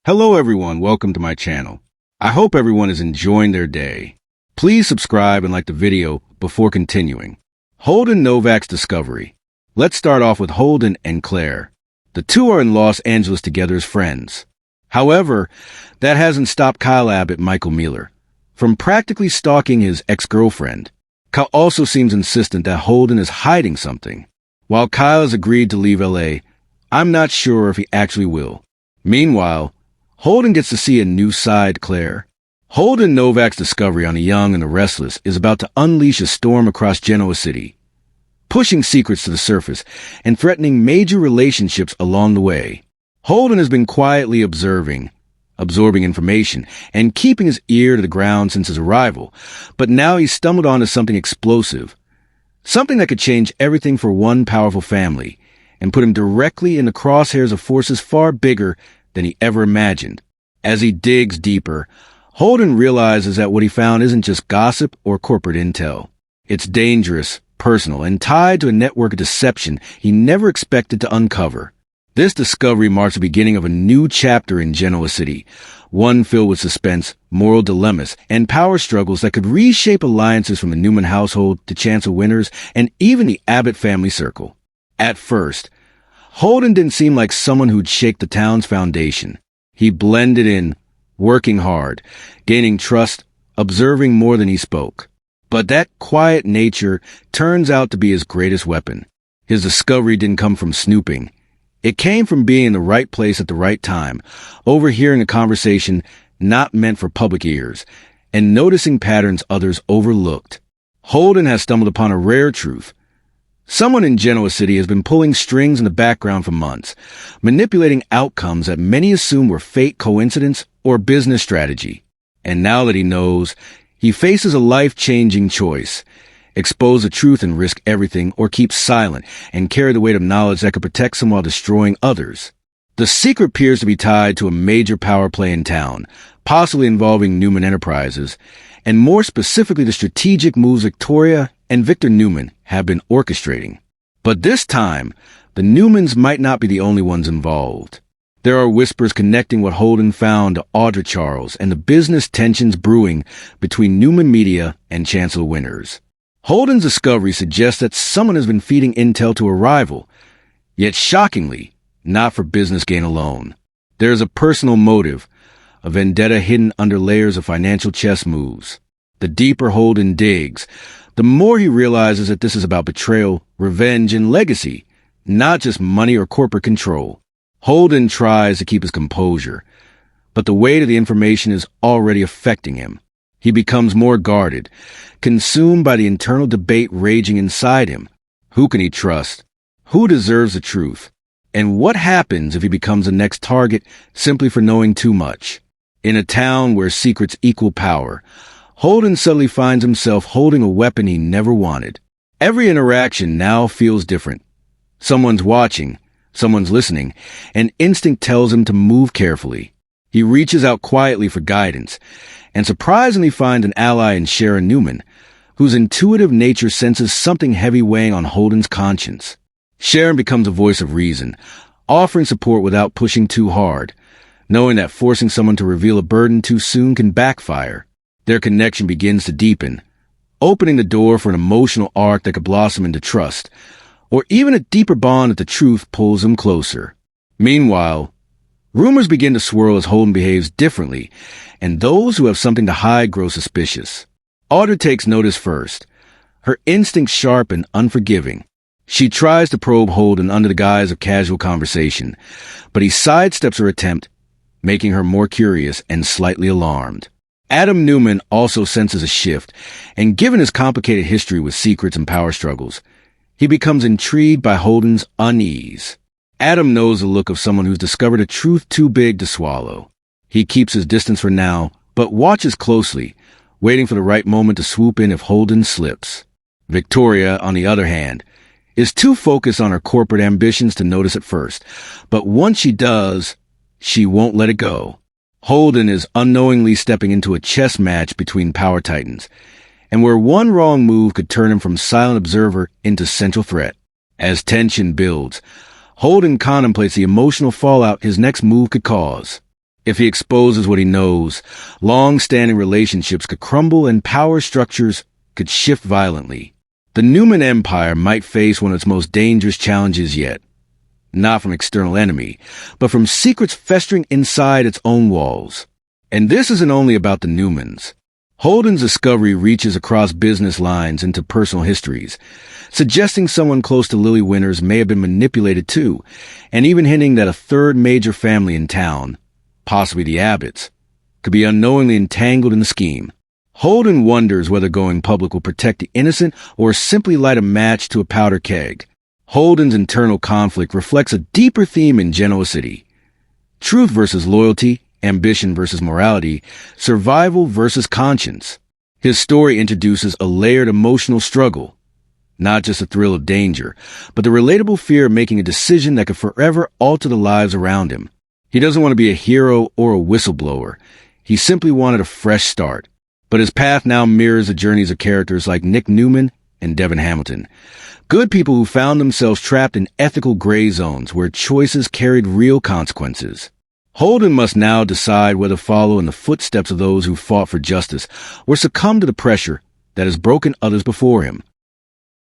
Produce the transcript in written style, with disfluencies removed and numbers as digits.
Hello everyone, welcome to my channel. I hope everyone is enjoying their day. Please subscribe and like the video before continuing. Holden Novak's discovery. Let's start off with Holden and Claire. The two are in Los Angeles together as friends. However, that hasn't stopped Kyle Abbott, Michael Mueller, from practically stalking his ex-girlfriend. Kyle also seems insistent that Holden is hiding something. While Kyle has agreed to leave LA, I'm not sure if he actually will. Meanwhile, Holden gets to see a new side Claire. Holden Novak's discovery on the young and the restless is about to unleash a storm across Genoa City, pushing secrets to the surface and threatening major relationships along the way. Holden has been quietly absorbing information and keeping his ear to the ground since his arrival, but now he's stumbled onto something explosive, something that could change everything for one powerful family and put him directly in the crosshairs of forces far bigger than he ever imagined. As he digs deeper, Holden realizes that what he found isn't just gossip or corporate intel. It's dangerous, personal, and tied to a network of deception he never expected to uncover. This discovery marks the beginning of a new chapter in Genoa City, one filled with suspense, moral dilemmas, and power struggles that could reshape alliances from the Newman household to Chancellor Winters and even the Abbott family circle. At first, Holden didn't seem like someone who'd shake the town's foundation. He blended in, working hard, gaining trust, observing more than he spoke. But that quiet nature turns out to be his greatest weapon. His discovery didn't come from snooping. It came from being in the right place at the right time, overhearing a conversation not meant for public ears, and noticing patterns others overlooked. Holden has stumbled upon a rare truth. Someone in Genoa City has been pulling strings in the background for months, manipulating outcomes that many assume were fate, coincidence, or business strategy. And now that he knows, he faces a life-changing choice: expose the truth and risk everything, or keep silent and carry the weight of knowledge that could protect some while destroying others. The secret appears to be tied to a major power play in town, possibly involving Newman Enterprises, and more specifically the strategic moves Victoria and Victor Newman have been orchestrating. But this time, the Newmans might not be the only ones involved. There are whispers connecting what Holden found to Audra Charles and the business tensions brewing between Newman Media and Chancellor Winters. Holden's discovery suggests that someone has been feeding intel to a rival, yet shockingly, not for business gain alone. There is a personal motive, a vendetta hidden under layers of financial chess moves. The deeper Holden digs, the more he realizes that this is about betrayal, revenge, and legacy, not just money or corporate control. Holden tries to keep his composure, but the weight of the information is already affecting him. He becomes more guarded, consumed by the internal debate raging inside him. Who can he trust? Who deserves the truth? And what happens if he becomes the next target simply for knowing too much? In a town where secrets equal power, Holden suddenly finds himself holding a weapon he never wanted. Every interaction now feels different. Someone's watching, someone's listening, and instinct tells him to move carefully. He reaches out quietly for guidance, and surprisingly finds an ally in Sharon Newman, whose intuitive nature senses something heavy weighing on Holden's conscience. Sharon becomes a voice of reason, offering support without pushing too hard, knowing that forcing someone to reveal a burden too soon can backfire. Their connection begins to deepen, opening the door for an emotional arc that could blossom into trust, or even a deeper bond if the truth pulls them closer. Meanwhile, rumors begin to swirl as Holden behaves differently, and those who have something to hide grow suspicious. Audra takes notice first, her instincts sharp and unforgiving. She tries to probe Holden under the guise of casual conversation, but he sidesteps her attempt, making her more curious and slightly alarmed. Adam Newman also senses a shift, and given his complicated history with secrets and power struggles, he becomes intrigued by Holden's unease. Adam knows the look of someone who's discovered a truth too big to swallow. He keeps his distance for now, but watches closely, waiting for the right moment to swoop in if Holden slips. Victoria, on the other hand, is too focused on her corporate ambitions to notice at first, but once she does, she won't let it go. Holden is unknowingly stepping into a chess match between power titans, and where one wrong move could turn him from silent observer into central threat. As tension builds, Holden contemplates the emotional fallout his next move could cause. If he exposes what he knows, long-standing relationships could crumble and power structures could shift violently. The Newman Empire might face one of its most dangerous challenges yet. Not from external enemy, but from secrets festering inside its own walls. And this isn't only about the Newmans. Holden's discovery reaches across business lines into personal histories, suggesting someone close to Lily Winters may have been manipulated too, and even hinting that a third major family in town, possibly the Abbotts, could be unknowingly entangled in the scheme. Holden wonders whether going public will protect the innocent or simply light a match to a powder keg. Holden's internal conflict reflects a deeper theme in Genoa City. Truth versus loyalty, ambition versus morality, survival versus conscience. His story introduces a layered emotional struggle. Not just a thrill of danger, but the relatable fear of making a decision that could forever alter the lives around him. He doesn't want to be a hero or a whistleblower. He simply wanted a fresh start. But his path now mirrors the journeys of characters like Nick Newman and Devin Hamilton. Good people who found themselves trapped in ethical gray zones where choices carried real consequences. Holden must now decide whether to follow in the footsteps of those who fought for justice or succumb to the pressure that has broken others before him.